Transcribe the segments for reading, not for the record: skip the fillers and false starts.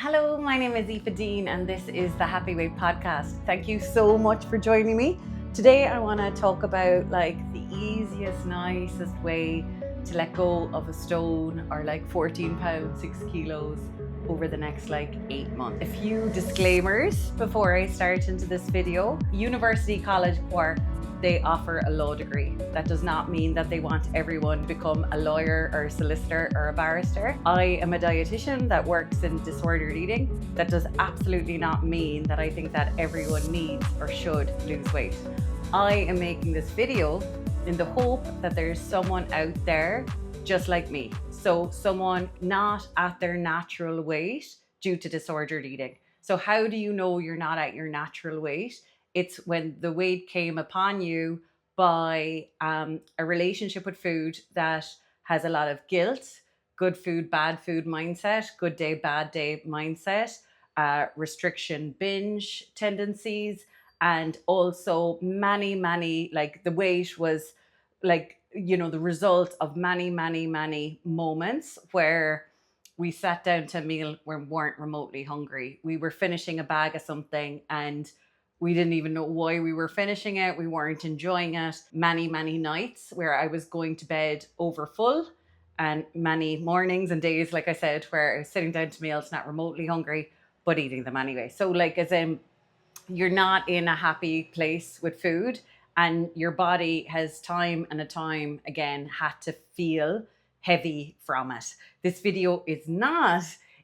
Hello, my name is Aoife Deane and this is the Happy Weight podcast. Thank you so much for joining me. Today I want to talk about the easiest, nicest way to let go of a stone or 14 pounds, 6 kilos over the next 8 months. A few disclaimers before I start into this video. University College Cork, they offer a law degree. That does not mean that they want everyone to become a lawyer or a solicitor or a barrister. I am a dietitian that works in disordered eating. That does absolutely not mean that I think that everyone needs or should lose weight. I am making this video in the hope that there's someone out there just like me. So someone not at their natural weight due to disordered eating. So how do you know you're not at your natural weight? It's when the weight came upon you by a relationship with food that has a lot of guilt, good food, bad food mindset, good day, bad day mindset, restriction, binge tendencies, and also many, the weight was the result of many moments where we sat down to a meal when we weren't remotely hungry. We were finishing a bag of something and we didn't even know why we were finishing it. We weren't enjoying it. Many nights where I was going to bed over full, and many mornings and days, like I said, where I was sitting down to meals not remotely hungry, but eating them anyway. So as in, you're not in a happy place with food, and your body has time and time again had to feel heavy from it. This video is not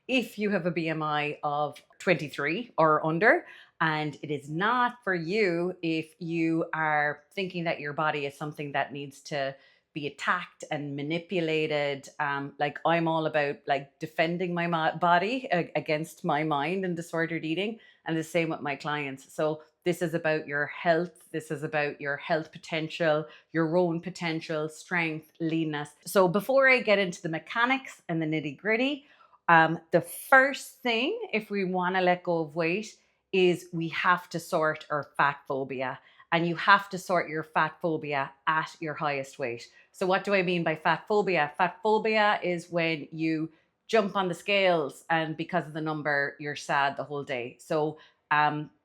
if you have a BMI of 23 or under, and it is not for you if you are thinking that your body is something that needs to be attacked and manipulated. I'm all about defending my body against my mind and disordered eating, and the same with my clients. So this is about your health. This is about your health potential, your own potential, strength, leanness. So before I get into the mechanics and the nitty gritty, the first thing, if we want to let go of weight, is we have to sort our fat phobia. And you have to sort your fat phobia at your highest weight. So what do I mean by fat phobia? Fat phobia is when you jump on the scales and because of the number, you're sad the whole day. So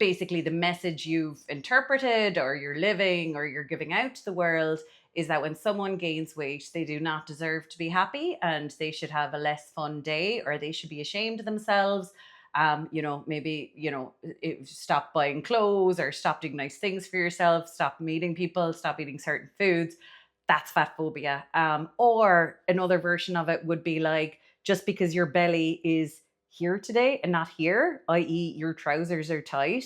basically the message you've interpreted or you're living or you're giving out to the world is that when someone gains weight, they do not deserve to be happy and they should have a less fun day, or they should be ashamed of themselves. Stop buying clothes or stop doing nice things for yourself, stop meeting people, stop eating certain foods. That's fat phobia. Or another version of it would be just because your belly is here today and not here, i.e. your trousers are tight,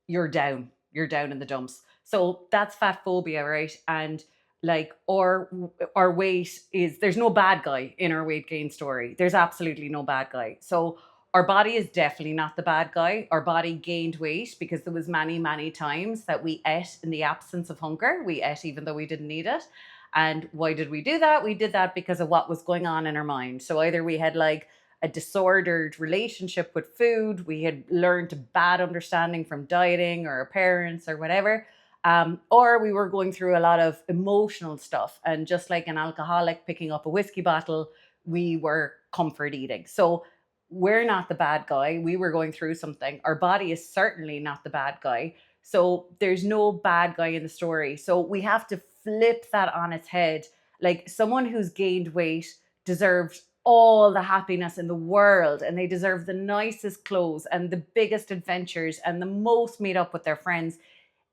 you're down in the dumps. So that's fat phobia, right? And our weight is, there's no bad guy in our weight gain story. There's absolutely no bad guy. So our body is definitely not the bad guy. Our body gained weight because there was many times that we ate in the absence of hunger. We ate even though we didn't need it. And why did we do that? We did that because of what was going on in our mind. So either we had a disordered relationship with food, we had learned a bad understanding from dieting or our parents or whatever, or we were going through a lot of emotional stuff. And just like an alcoholic picking up a whiskey bottle, we were comfort eating. So we're not the bad guy. We were going through something. Our body is certainly not the bad guy. So there's no bad guy in the story. So we have to flip that on its head. Someone who's gained weight deserves all the happiness in the world, and they deserve the nicest clothes and the biggest adventures and the most meet up with their friends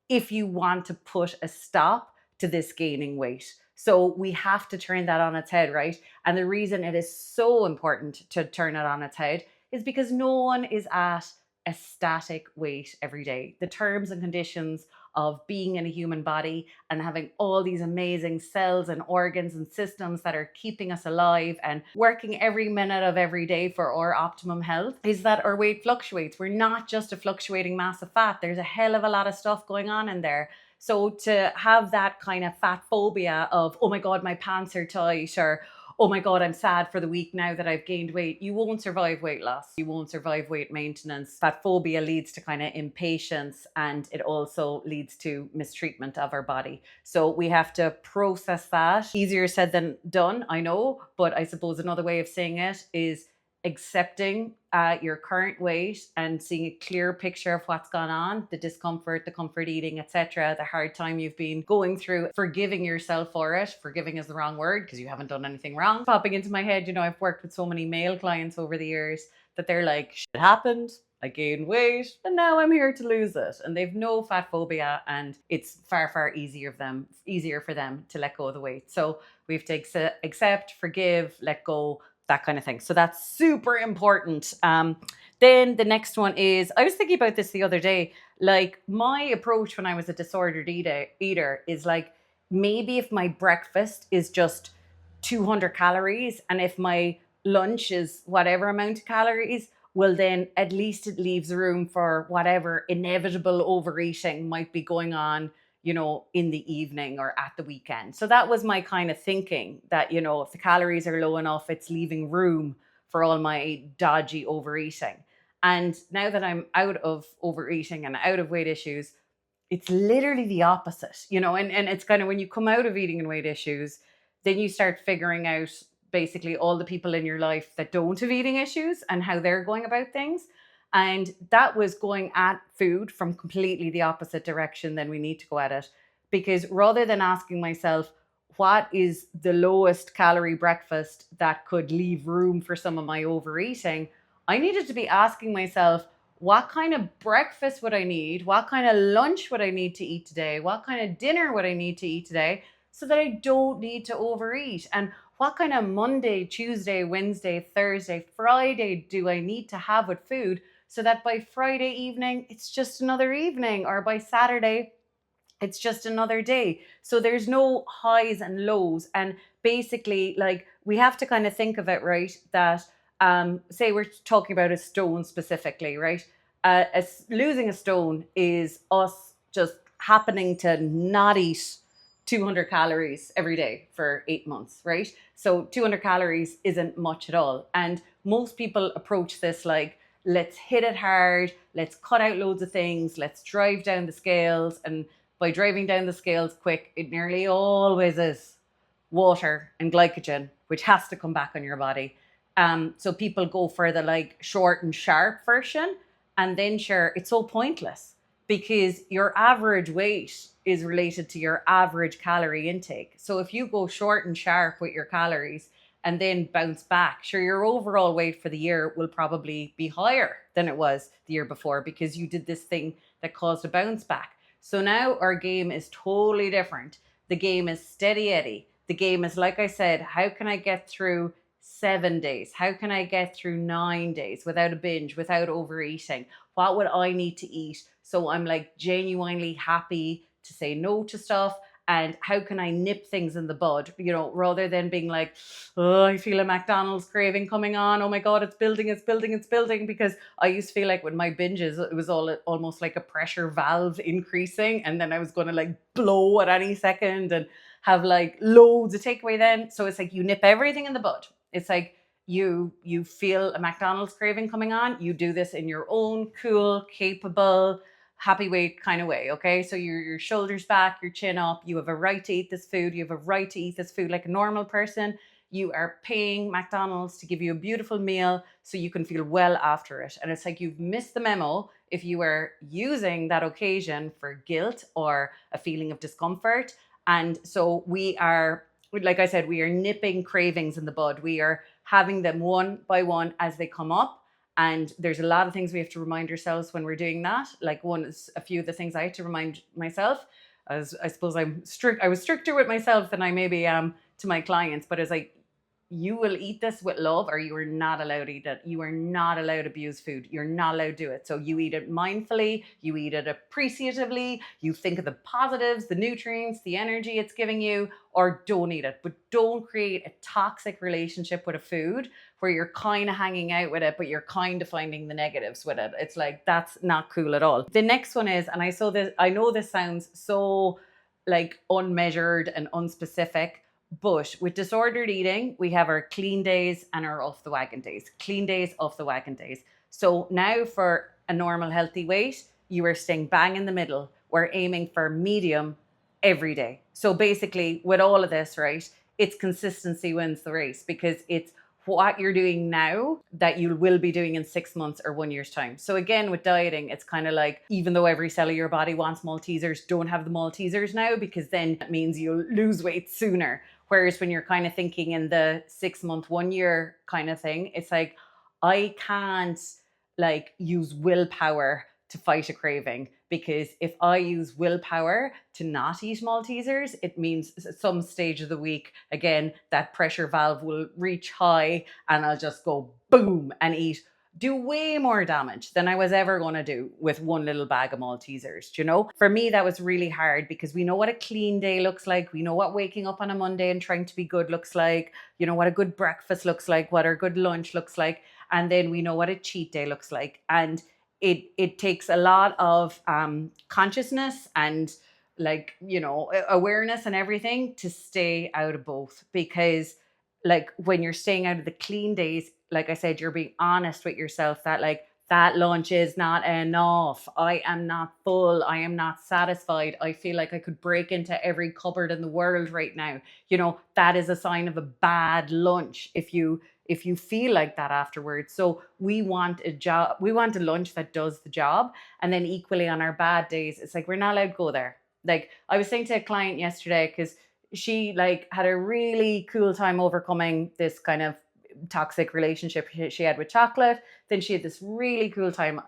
if you want to put a stop to this gaining weight. So we have to turn that on its head, right? And the reason it is so important to turn it on its head is because no one is at a static weight every day. The terms and conditions of being in a human body and having all these amazing cells and organs and systems that are keeping us alive and working every minute of every day for our optimum health is that our weight fluctuates. We're not just a fluctuating mass of fat. There's a hell of a lot of stuff going on in there. So to have that kind of fat phobia of, oh my God, my pants are tight, or oh my God, I'm sad for the week now that I've gained weight, you won't survive weight loss. You won't survive weight maintenance. Fat phobia leads to kind of impatience, and it also leads to mistreatment of our body. So we have to process that. Easier said than done, I know, but I suppose another way of saying it is accepting your current weight and seeing a clear picture of what's gone on, the discomfort, the comfort eating, etc., the hard time you've been going through, forgiving yourself for it. Forgiving is the wrong word because you haven't done anything wrong. Popping into my head, I've worked with so many male clients over the years that they're like, shit happened, I gained weight, and now I'm here to lose it. And they've no fat phobia, and it's far easier for them to let go of the weight. So we have to accept, forgive, let go, that kind of thing. So that's super important. Then the next one is, I was thinking about this the other day, like my approach when I was a disordered eater is like, maybe if my breakfast is just 200 calories and if my lunch is whatever amount of calories, well then at least it leaves room for whatever inevitable overeating might be going on, in the evening or at the weekend. So that was my kind of thinking, that, if the calories are low enough, it's leaving room for all my dodgy overeating. And now that I'm out of overeating and out of weight issues, it's literally the opposite, and it's kind of, when you come out of eating and weight issues, then you start figuring out basically all the people in your life that don't have eating issues and how they're going about things. And that was going at food from completely the opposite direction than we need to go at it. Because rather than asking myself, what is the lowest calorie breakfast that could leave room for some of my overeating, I needed to be asking myself, what kind of breakfast would I need? What kind of lunch would I need to eat today? What kind of dinner would I need to eat today so that I don't need to overeat? And what kind of Monday, Tuesday, Wednesday, Thursday, Friday do I need to have with food so that by Friday evening, it's just another evening, or by Saturday, it's just another day. So there's no highs and lows. And basically, like, we have to kind of think of it, right? That say we're talking about a stone specifically, right? Losing a stone is us just happening to not eat 200 calories every day for 8 months, right? So 200 calories isn't much at all. And most people approach this like, let's hit it hard, let's cut out loads of things, let's drive down the scales. And by driving down the scales quick, it nearly always is water and glycogen, which has to come back on your body. So people go for the like short and sharp version, and then sure, it's so pointless because your average weight is related to your average calorie intake. So if you go short and sharp with your calories and then bounce back, sure, your overall weight for the year will probably be higher than it was the year before because you did this thing that caused a bounce back. So now our game is totally different. The game is steady Eddie. The game is, like I said, how can I get through 7 days? How can I get through 9 days without a binge, without overeating? What would I need to eat so I'm like genuinely happy to say no to stuff? And how can I nip things in the bud, rather than being like, oh, I feel a McDonald's craving coming on. Oh my God, it's building. Because I used to feel like with my binges, it was almost like a pressure valve increasing. And then I was going to like blow at any second and have like loads of takeaway then. So it's like you nip everything in the bud. It's like you feel a McDonald's craving coming on. You do this in your own cool, capable, happy weight kind of way, okay? So your shoulders back, your chin up, you have a right to eat this food. You have a right to eat this food like a normal person. You are paying McDonald's to give you a beautiful meal so you can feel well after it. And it's like you've missed the memo if you are using that occasion for guilt or a feeling of discomfort. And so we are, like I said, we are nipping cravings in the bud. We are having them one by one as they come up. And there's a lot of things we have to remind ourselves when we're doing that. Like one is a few of the things I had to remind myself. As I suppose I was stricter with myself than I maybe am to my clients. But it's like, you will eat this with love, or you are not allowed to eat it. You are not allowed to abuse food. You're not allowed to do it. So you eat it mindfully, you eat it appreciatively, you think of the positives, the nutrients, the energy it's giving you, or don't eat it. But don't create a toxic relationship with a food where you're kind of hanging out with it, but you're kind of finding the negatives with it. It's like, that's not cool at all. The next one is, and I know this sounds so like unmeasured and unspecific, but with disordered eating, we have our clean days and our off the wagon days. Clean days, off the wagon days. So now for a normal healthy weight, you are staying bang in the middle. We're aiming for medium every day. So basically with all of this, right, it's consistency wins the race, because it's what you're doing now that you will be doing in 6 months or 1 year's time. So again, with dieting, it's kind of like, even though every cell of your body wants Maltesers, don't have the Maltesers now, because then that means you'll lose weight sooner. Whereas when you're kind of thinking in the 6 month, 1 year kind of thing, it's like, I can't like use willpower to fight a craving, because if I use willpower to not eat Maltesers, it means at some stage of the week, again, that pressure valve will reach high and I'll just go boom and do way more damage than I was ever going to do with one little bag of Maltesers. You know, for me, that was really hard, because we know what a clean day looks like. We know what waking up on a Monday and trying to be good looks like. You know what a good breakfast looks like, what our good lunch looks like. And then we know what a cheat day looks like. And it takes a lot of consciousness and like, you know, awareness and everything to stay out of both. Because like when you're staying out of the clean days, like I said, you're being honest with yourself that like, that lunch is not enough. I am not full. I am not satisfied. I feel like I could break into every cupboard in the world right now. You know, that is a sign of a bad lunch if you feel like that afterwards. So we want a lunch that does the job. And then equally on our bad days, it's like, we're not allowed to go there. Like I was saying to a client yesterday, because she like had a really cool time overcoming this kind of toxic relationship she had with chocolate. Then she had this really cool time,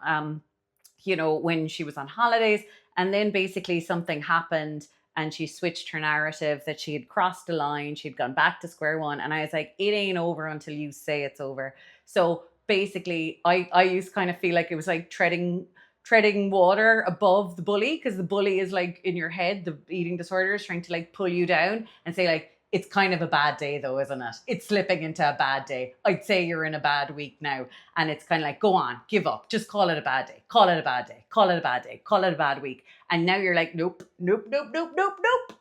you know, when she was on holidays. And then basically something happened and she switched her narrative that she had crossed the line. She'd gone back to square one. And I was like, it ain't over until you say it's over. So basically, I used to kind of feel like it was like treading water above the bully, because the bully is like in your head, the eating disorder is trying to like pull you down and say like, it's kind of a bad day though, isn't it? It's slipping into a bad day. I'd say you're in a bad week now. And it's kind of like, go on, give up. Just call it a bad day. Call it a bad day. Call it a bad day. Call it a bad week. And now you're like, nope.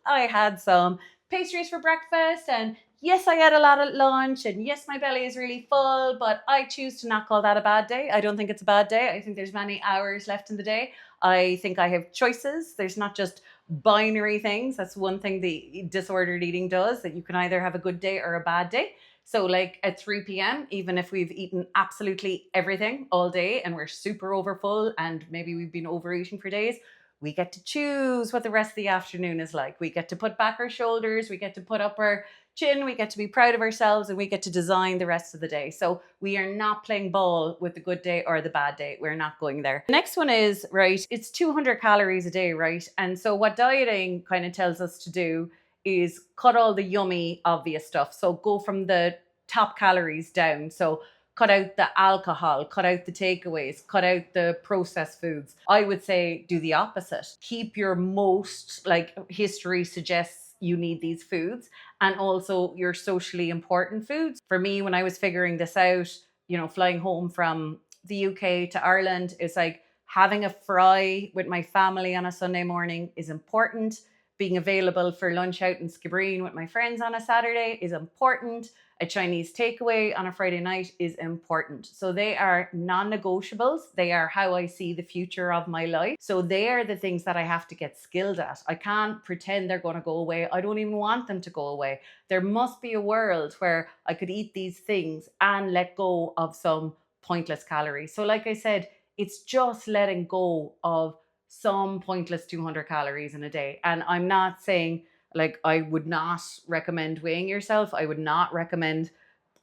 I had some pastries for breakfast, and yes, I had a lot at lunch, and yes, my belly is really full, but I choose to not call that a bad day. I don't think it's a bad day. I think there's many hours left in the day. I think I have choices. There's not just binary things. That's one thing the disordered eating does, that you can either have a good day or a bad day. So like at 3 p.m., even if we've eaten absolutely everything all day and we're super overfull and maybe we've been overeating for days, we get to choose what the rest of the afternoon is like. We get to put back our shoulders, we get to put up our chin, we get to be proud of ourselves, and we get to design the rest of the day. So we are not playing ball with the good day or the bad day. We're not going there. The next one is, right, it's 200 calories a day, right? And so what dieting kind of tells us to do is cut all the yummy, obvious stuff. So go from the top calories down. So cut out the alcohol, cut out the takeaways, cut out the processed foods. I would say do the opposite. Keep your most, like history suggests you need these foods, and also your socially important foods. For me, when I was figuring this out, you know, flying home from the UK to Ireland, it's like having a fry with my family on a Sunday morning is important. Being available for lunch out in Skibbereen with my friends on a Saturday is important. A Chinese takeaway on a Friday night is important. So they are non-negotiables. They are how I see the future of my life. So they are the things that I have to get skilled at. I can't pretend they're going to go away. I don't even want them to go away. There must be a world where I could eat these things and let go of some pointless calories. So like I said, it's just letting go of some pointless 200 calories in a day. And I'm not saying, like, I would not recommend weighing yourself. I would not recommend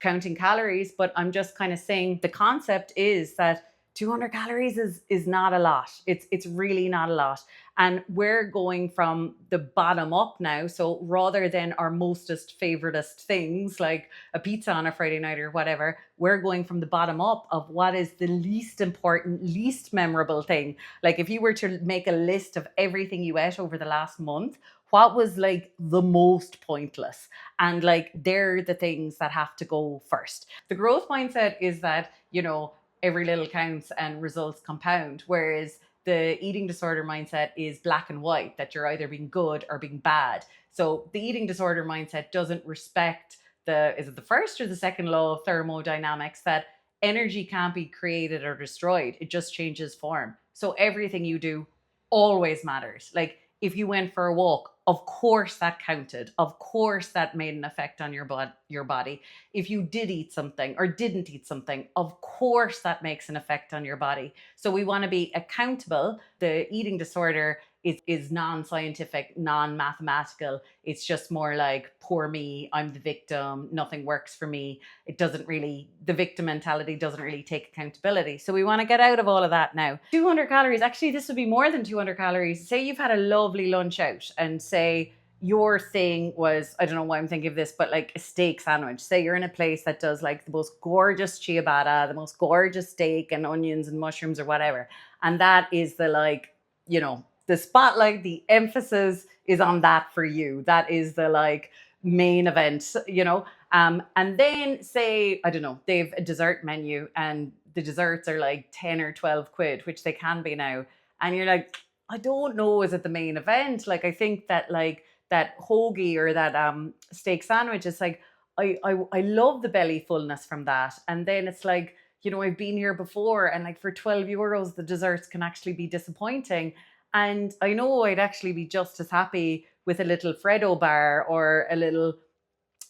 counting calories, but I'm just kind of saying the concept is that 200 calories is not a lot. It's really not a lot. And we're going from the bottom up now. So rather than our mostest favoritist things like a pizza on a Friday night or whatever, we're going from the bottom up of what is the least important, least memorable thing. Like if you were to make a list of everything you ate over the last month, what was like the most pointless? And like, they're the things that have to go first. The growth mindset is that, you know, every little counts and results compound. Whereas the eating disorder mindset is black and white, that you're either being good or being bad. So the eating disorder mindset doesn't respect is it the first or the second law of thermodynamics, that energy can't be created or destroyed. It just changes form. So everything you do always matters. Like If you went for a walk, of course that counted. Of course that made an effect on your body. If you did eat something or didn't eat something, of course that makes an effect on your body. So we want to be accountable. The eating disorder is non-scientific, non-mathematical. It's just more like, poor me, I'm the victim, nothing works for me. It doesn't really, the victim mentality doesn't really take accountability. So we want to get out of all of that now. 200 calories, actually this would be more than 200 calories. Say you've had a lovely lunch out, and say your thing was, I don't know why I'm thinking of this, but like a steak sandwich. Say you're in a place that does like the most gorgeous ciabatta, the most gorgeous steak and onions and mushrooms or whatever. And that is the like, you know, the spotlight, the emphasis is on that for you. That is the like main event, you know. And then say, I don't know, they've a dessert menu and the desserts are like 10 or 12 quid, which they can be now. And you're like, I don't know, is it the main event? Like, I think that like that hoagie or that steak sandwich is like, I love the belly fullness from that. And then it's like, you know, I've been here before, and like for 12 euros, the desserts can actually be disappointing. And I know I'd actually be just as happy with a little Freddo bar or a little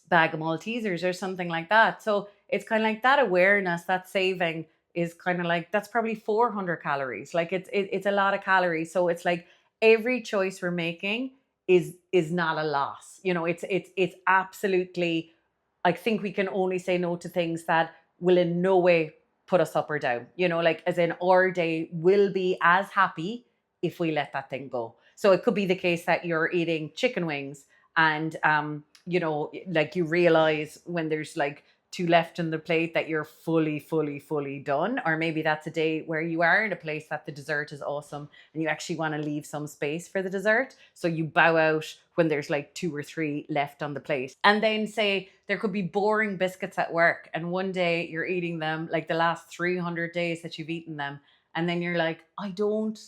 bag of Maltesers or something like that. So it's kind of like that awareness, that saving is kind of like, that's probably 400 calories. Like it's a lot of calories. So it's like every choice we're making is not a loss. You know, it's absolutely, I think we can only say no to things that will in no way put us up or down. You know, like as in our day will be as happy if we let that thing go. So it could be the case that you're eating chicken wings and you know, like you realize when there's like 2 left in the plate that you're fully done. Or maybe that's a day where you are in a place that the dessert is awesome and you actually want to leave some space for the dessert. So you bow out when there's like 2 or 3 left on the plate. And then say there could be boring biscuits at work, and one day you're eating them like the last 300 days that you've eaten them. And then you're like, I don't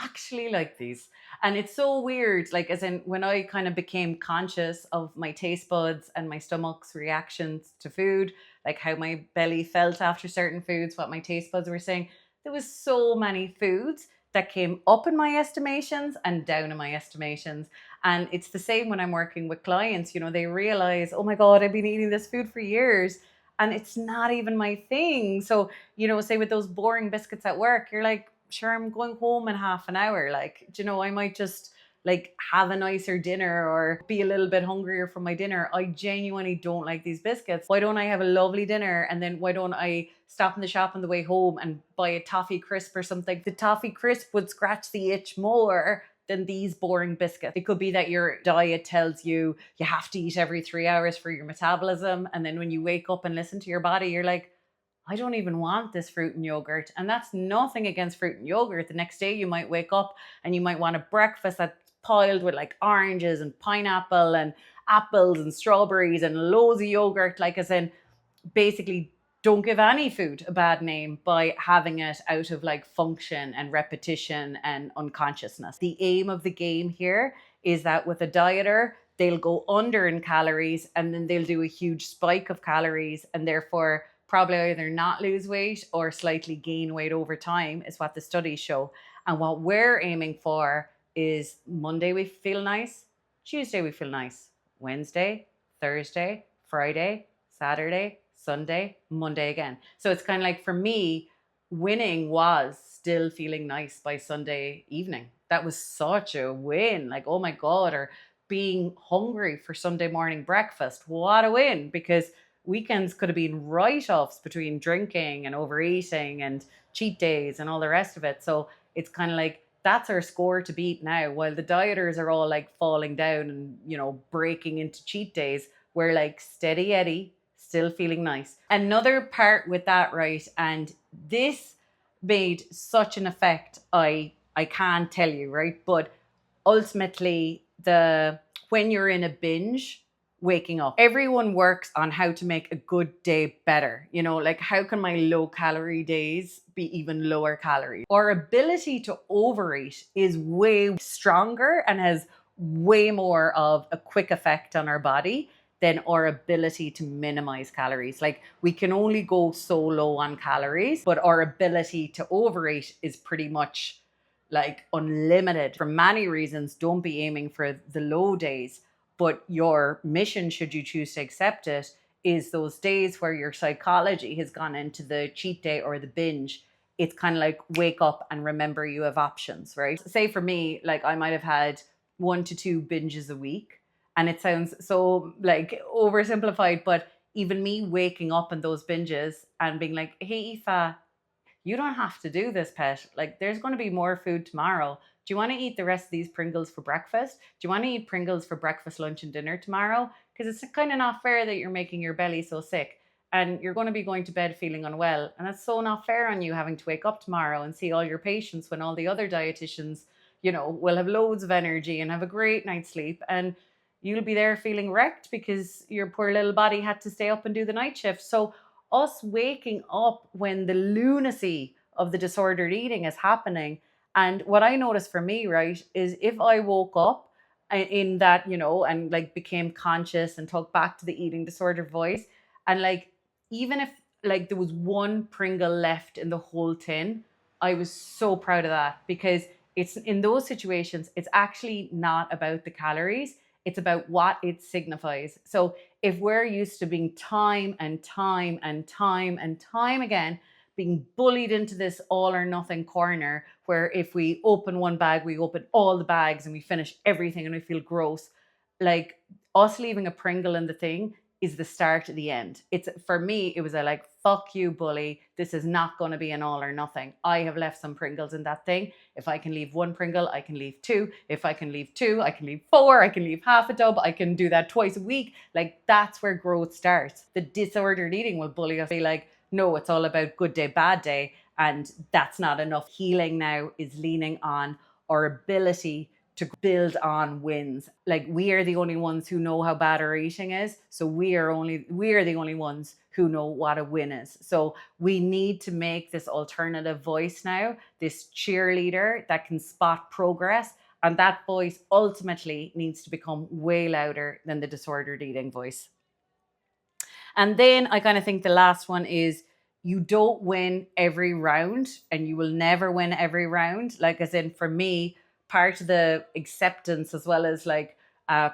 actually like these. And it's so weird, like as in when I kind of became conscious of my taste buds and my stomach's reactions to food, like how my belly felt after certain foods, what my taste buds were saying, there was so many foods that came up in my estimations and down in my estimations. And it's the same when I'm working with clients. You know, they realize, oh my God, I've been eating this food for years and it's not even my thing. So, you know, say with those boring biscuits at work, you're like, sure, I'm going home in half an hour. Like, do you know, I might just like have a nicer dinner or be a little bit hungrier for my dinner. I genuinely don't like these biscuits. Why don't I have a lovely dinner? And then why don't I stop in the shop on the way home and buy a toffee crisp or something? The toffee crisp would scratch the itch more than these boring biscuits. It could be that your diet tells you you have to eat every 3 hours for your metabolism. And then when you wake up and listen to your body, you're like, I don't even want this fruit and yogurt. And that's nothing against fruit and yogurt. The next day you might wake up and you might want a breakfast that's piled with like oranges and pineapple and apples and strawberries and loads of yogurt. Like as in, basically don't give any food a bad name by having it out of like function and repetition and unconsciousness. The aim of the game here is that with a dieter, they'll go under in calories and then they'll do a huge spike of calories and therefore probably either not lose weight or slightly gain weight over time is what the studies show. And what we're aiming for is Monday we feel nice, Tuesday we feel nice, Wednesday, Thursday, Friday, Saturday, Sunday, Monday again. So it's kind of like for me, winning was still feeling nice by Sunday evening. That was such a win. Like, oh my God, or being hungry for Sunday morning breakfast. What a win, because weekends could have been write-offs between drinking and overeating and cheat days and all the rest of it. So it's kind of like that's our score to beat now. While the dieters are all like falling down and, you know, breaking into cheat days, we're like steady Eddie, still feeling nice. Another part with that, right? And this made such an effect, I can't tell you, right? But ultimately, when you're in a binge, waking up, everyone works on how to make a good day better. You know, like how can my low calorie days be even lower calorie? Our ability to overeat is way stronger and has way more of a quick effect on our body than our ability to minimize calories. Like we can only go so low on calories, but our ability to overeat is pretty much like unlimited. For many reasons, don't be aiming for the low days, but your mission, should you choose to accept it, is those days where your psychology has gone into the cheat day or the binge. It's kind of like, wake up and remember you have options, right? Say for me, like I might have had 1 to 2 binges a week, and it sounds so like oversimplified, but even me waking up in those binges and being like, hey Aoife, you don't have to do this, pet. Like, there's going to be more food tomorrow. Do you want to eat the rest of these Pringles for breakfast? Do you want to eat Pringles for breakfast, lunch, and dinner tomorrow? Because it's kind of not fair that you're making your belly so sick and you're going to be going to bed feeling unwell. And it's so not fair on you having to wake up tomorrow and see all your patients when all the other dietitians, will have loads of energy and have a great night's sleep. And you'll be there feeling wrecked because your poor little body had to stay up and do the night shift. So us waking up when the lunacy of the disordered eating is happening. And what I noticed for me, right, is if I woke up in that, and like became conscious and talked back to the eating disorder voice, and like, even if like there was one Pringle left in the whole tin, I was so proud of that, because it's in those situations, it's actually not about the calories, it's about what it signifies. So if we're used to being time and time and time and time again being bullied into this all or nothing corner, where if we open one bag, we open all the bags and we finish everything and we feel gross, like us leaving a Pringle in the thing is the start of the end. It's, for me, it was a like, fuck you, bully. This is not going to be an all or nothing. I have left some Pringles in that thing. If I can leave one Pringle, I can leave 2. If I can leave 2, I can leave 4. I can leave half a tub. I can do that twice a week. Like, that's where growth starts. The disordered eating will bully us. Be like, no, it's all about good day, bad day. And that's not enough. Healing now is leaning on our ability to build on wins. Like, we are the only ones who know how bad our eating is. So we are the only ones who know what a win is. So we need to make this alternative voice now, this cheerleader that can spot progress. And that voice ultimately needs to become way louder than the disordered eating voice. And then I kind of think the last one is, you don't win every round and you will never win every round. Like, as in, for me, part of the acceptance, as well as like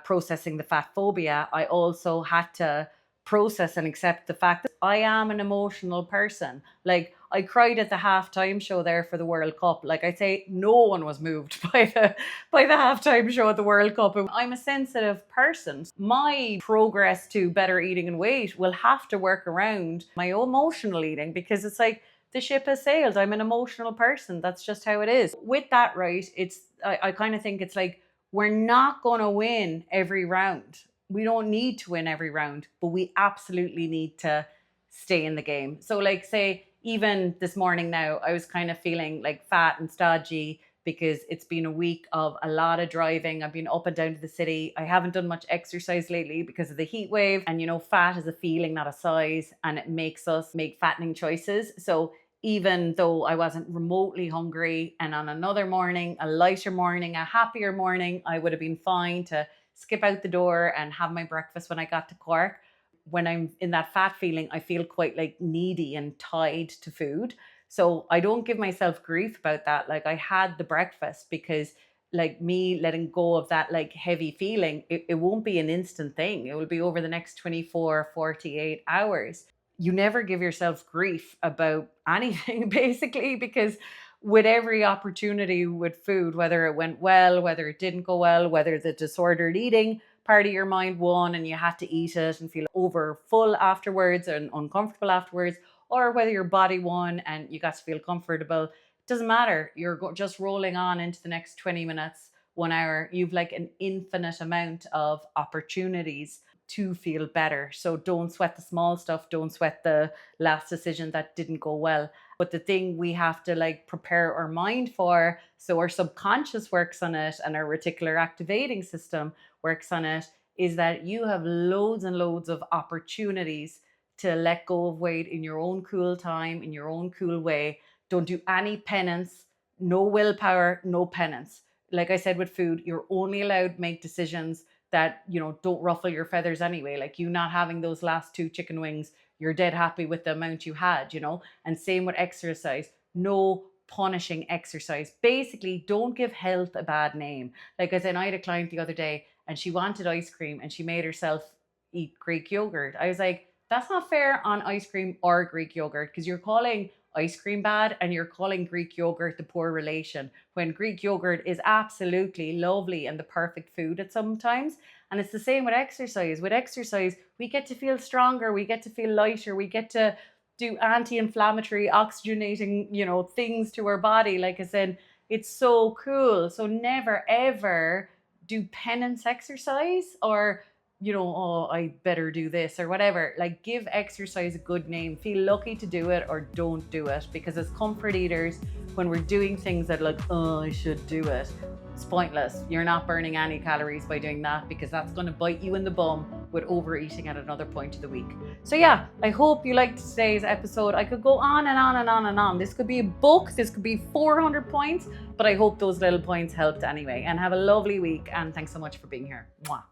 processing the fat phobia, I also had to process and accept the fact that I am an emotional person. Like, I cried at the halftime show there for the World Cup. Like, I say, no one was moved by the halftime show at the World Cup. I'm a sensitive person. My progress to better eating and weight will have to work around my emotional eating, because it's like, the ship has sailed. I'm an emotional person. That's just how it is. With that, right, I kind of think it's like, we're not going to win every round. We don't need to win every round, but we absolutely need to stay in the game. So like, say, even this morning now, I was kind of feeling like fat and stodgy because it's been a week of a lot of driving. I've been up and down to the city. I haven't done much exercise lately because of the heat wave. And fat is a feeling, not a size, and it makes us make fattening choices. So even though I wasn't remotely hungry, and on another morning, a lighter morning, a happier morning, I would have been fine to skip out the door and have my breakfast when I got to Cork. When I'm in that fat feeling, I feel quite like needy and tied to food. So I don't give myself grief about that. Like, I had the breakfast because, like, me letting go of that like heavy feeling, it won't be an instant thing. It will be over the next 24, 48 hours. You never give yourself grief about anything, basically, because with every opportunity with food, whether it went well, whether it didn't go well, whether the disordered eating part of your mind won and you had to eat it and feel over full afterwards and uncomfortable afterwards, or whether your body won and you got to feel comfortable, it doesn't matter. You're just rolling on into the next 20 minutes, 1 hour. You've like an infinite amount of opportunities to feel better. So don't sweat the small stuff. Don't sweat the last decision that didn't go well. But the thing we have to like prepare our mind for, so our subconscious works on it and our reticular activating system works on it, is that you have loads and loads of opportunities to let go of weight in your own cool time, in your own cool way. Don't do any penance, no willpower, no penance. Like I said with food, you're only allowed to make decisions that, don't ruffle your feathers anyway. Like, you not having those last 2 chicken wings, you're dead happy with the amount you had, and same with exercise. No punishing exercise. Basically, don't give health a bad name. Like I said, I had a client the other day and she wanted ice cream and she made herself eat Greek yogurt. I was like, that's not fair on ice cream or Greek yogurt, because you're calling ice cream bad and you're calling Greek yogurt the poor relation, when Greek yogurt is absolutely lovely and the perfect food at some times. And it's the same with exercise. With exercise, we get to feel stronger, we get to feel lighter, we get to do anti-inflammatory, oxygenating, things to our body. Like I said, it's so cool. So never ever do penance exercise, or oh, I better do this or whatever. Like, give exercise a good name. Feel lucky to do it or don't do it. Because as comfort eaters, when we're doing things that like, oh, I should do it, it's pointless. You're not burning any calories by doing that, because that's going to bite you in the bum with overeating at another point of the week. So yeah, I hope you liked today's episode. I could go on and on and on and on. This could be a book. This could be 400 points, but I hope those little points helped anyway. And have a lovely week. And thanks so much for being here. Mwah.